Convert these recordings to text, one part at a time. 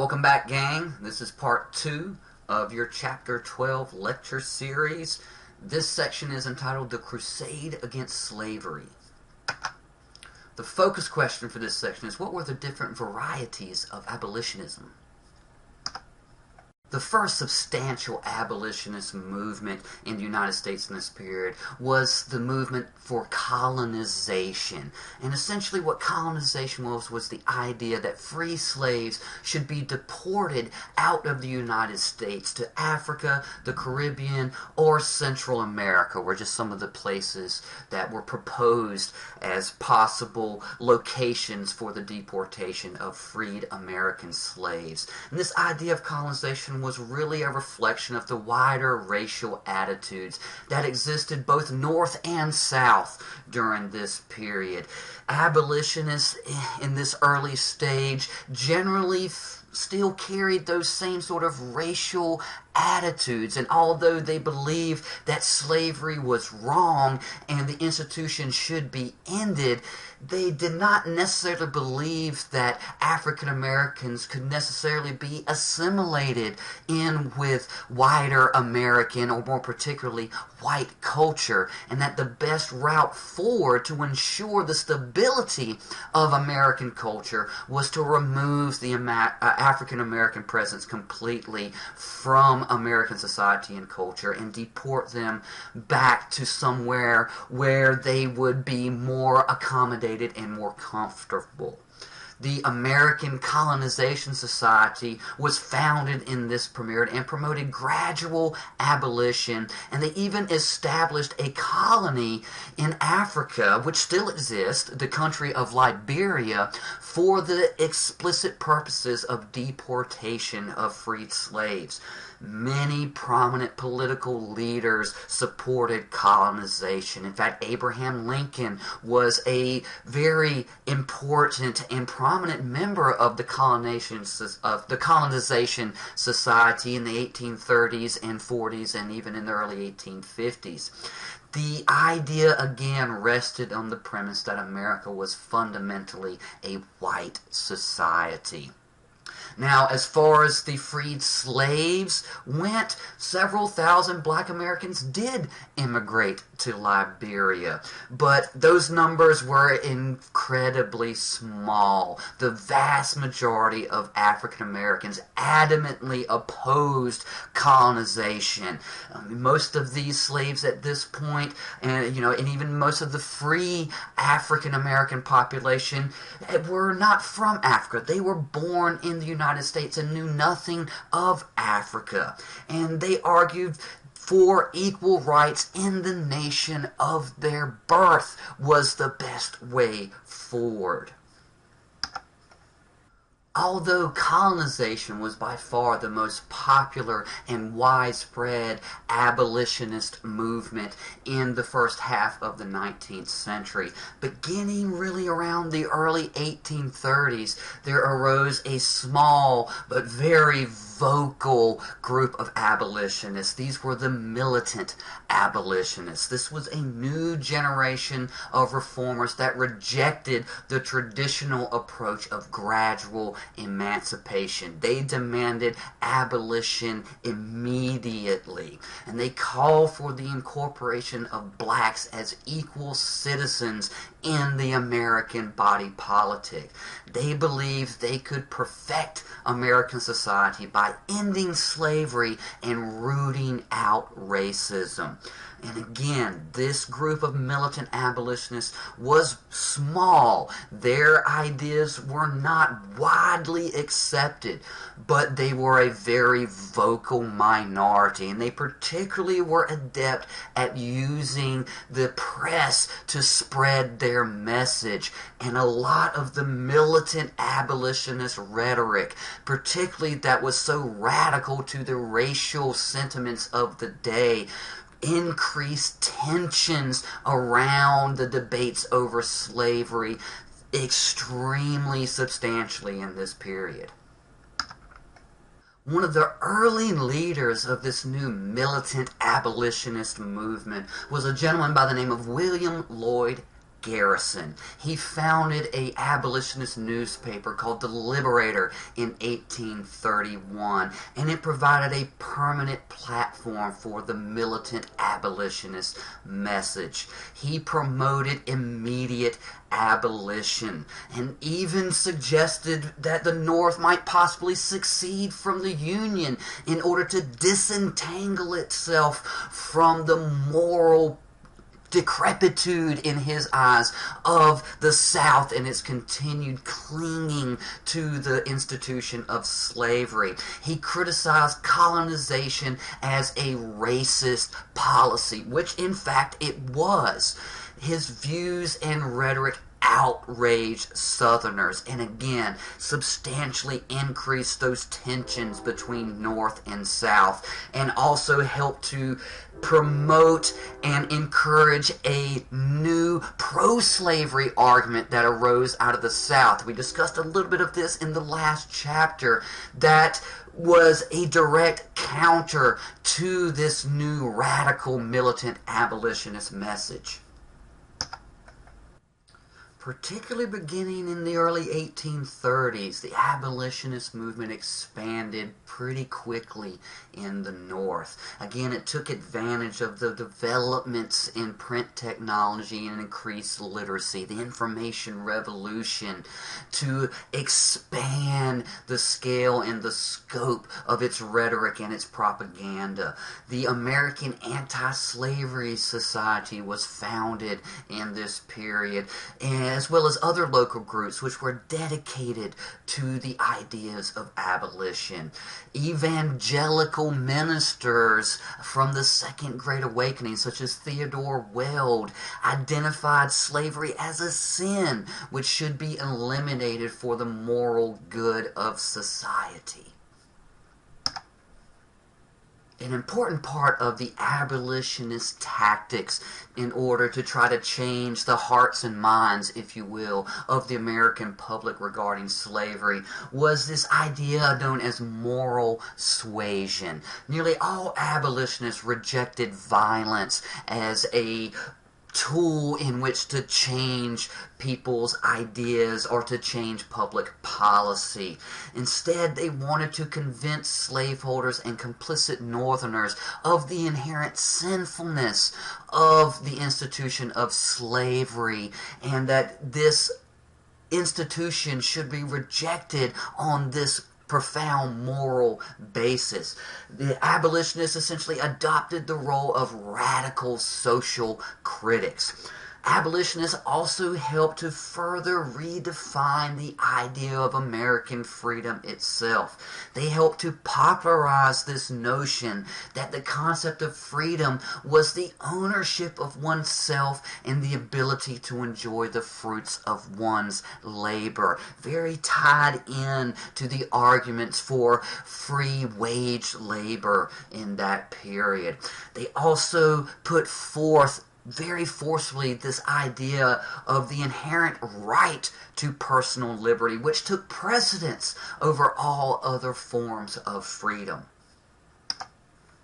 Welcome back, gang. This is part 2 of your Chapter 12 lecture series. This section is entitled The Crusade Against Slavery. The focus question for this section is, what were the different varieties of abolitionism? The first substantial abolitionist movement in the United States in this period was the movement for colonization. And essentially what colonization was the idea that free slaves should be deported out of the United States to Africa, the Caribbean, or Central America, were just some of the places that were proposed as possible locations for the deportation of freed American slaves. And this idea of colonization was really a reflection of the wider racial attitudes that existed both north and south during this period. Abolitionists in this early stage generally still carried those same sort of racial attitudes, and although they believed that slavery was wrong and the institution should be ended, they did not necessarily believe that African Americans could necessarily be assimilated in with wider American, or more particularly white culture, and that the best route forward to ensure the stability of American culture was to remove the African American presence completely from American society and culture and deport them back to somewhere where they would be more accommodated and more comfortable. The American Colonization Society was founded in this period and promoted gradual abolition, and they even established a colony in Africa, which still exists, the country of Liberia, for the explicit purposes of deportation of freed slaves. Many prominent political leaders supported colonization. In fact, Abraham Lincoln was a very important and prominent member of the Colonization Society in the 1830s and 40s, and even in the early 1850s. The idea, again, rested on the premise that America was fundamentally a white society. Now, as far as the freed slaves went, several thousand black Americans did immigrate to Liberia, but those numbers were incredibly small. The vast majority of African Americans adamantly opposed colonization. Most of these slaves at this point, and even most of the free African American population, were not from Africa. They were born in the United States and knew nothing of Africa. And they argued for equal rights in the nation of their birth was the best way forward. Although colonization was by far the most popular and widespread abolitionist movement in the first half of the 19th century, beginning really around the early 1830s, there arose a small but very vocal group of abolitionists. These were the militant abolitionists. This was a new generation of reformers that rejected the traditional approach of gradual emancipation. They demanded abolition immediately, and they called for the incorporation of blacks as equal citizens in the American body politic. They believed they could perfect American society by ending slavery and rooting out racism. And again, this group of militant abolitionists was small. Their ideas were not widely accepted, but they were a very vocal minority, and they particularly were adept at using the press to spread their message. And a lot of the militant abolitionist rhetoric, particularly that was so radical to the racial sentiments of the day, increased tensions around the debates over slavery extremely substantially in this period. One of the early leaders of this new militant abolitionist movement was a gentleman by the name of William Lloyd Garrison. He founded a abolitionist newspaper called The Liberator in 1831, and it provided a permanent platform for the militant abolitionist message. He promoted immediate abolition and even suggested that the North might possibly secede from the Union in order to disentangle itself from the moral decrepitude, in his eyes, of the South and its continued clinging to the institution of slavery. He criticized colonization as a racist policy, which in fact it was. His views and rhetoric outraged Southerners and again substantially increased those tensions between North and South, and also helped to promote and encourage a new pro-slavery argument that arose out of the South. We discussed a little bit of this in the last chapter. That was a direct counter to this new radical militant abolitionist message. Particularly beginning in the early 1830s, the abolitionist movement expanded pretty quickly in the North. Again, it took advantage of the developments in print technology and increased literacy, the information revolution, to expand the scale and the scope of its rhetoric and its propaganda. The American Anti-Slavery Society was founded in this period, as well as other local groups which were dedicated to the ideas of abolition. Evangelical ministers from the Second Great Awakening, such as Theodore Weld, identified slavery as a sin which should be eliminated for the moral good of society. An important part of the abolitionist tactics in order to try to change the hearts and minds, if you will, of the American public regarding slavery was this idea known as moral suasion. Nearly all abolitionists rejected violence as a tool in which to change people's ideas or to change public policy. Instead, they wanted to convince slaveholders and complicit Northerners of the inherent sinfulness of the institution of slavery, and that this institution should be rejected on this profound moral basis. The abolitionists essentially adopted the role of radical social critics. Abolitionists also helped to further redefine the idea of American freedom itself. They helped to popularize this notion that the concept of freedom was the ownership of oneself and the ability to enjoy the fruits of one's labor, very tied in to the arguments for free wage labor in that period. They also put forth very forcefully this idea of the inherent right to personal liberty, which took precedence over all other forms of freedom.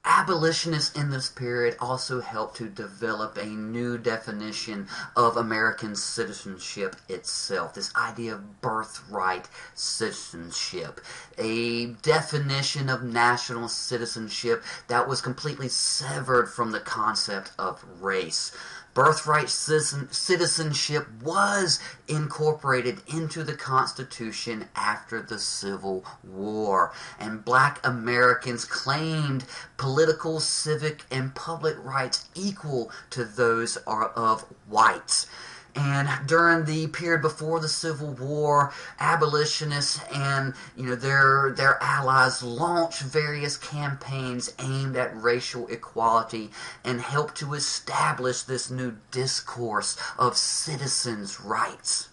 Abolitionists in this period also helped to develop a new definition of American citizenship itself, this idea of birthright citizenship, a definition of national citizenship that was completely severed from the concept of race. Birthright citizenship was incorporated into the Constitution after the Civil War, and black Americans claimed political, civic, and public rights equal to those of whites. And during the period before the Civil War, abolitionists and their allies launched various campaigns aimed at racial equality and helped to establish this new discourse of citizens' rights.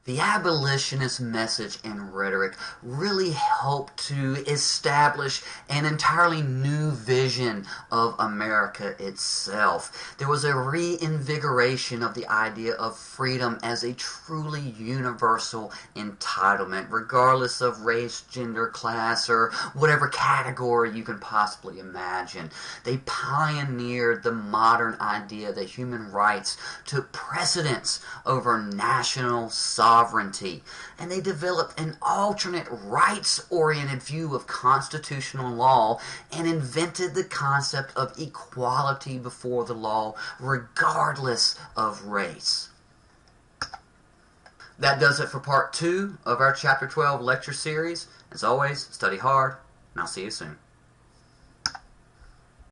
The abolitionist message and rhetoric really helped to establish an entirely new vision of America itself. There was a reinvigoration of the idea of freedom as a truly universal entitlement, regardless of race, gender, class, or whatever category you can possibly imagine. They pioneered the modern idea that human rights took precedence over national sovereignty, and they developed an alternate rights-oriented view of constitutional law and invented the concept of equality before the law regardless of race. That does it for part 2 of our Chapter 12 lecture series. As always, study hard, and I'll see you soon.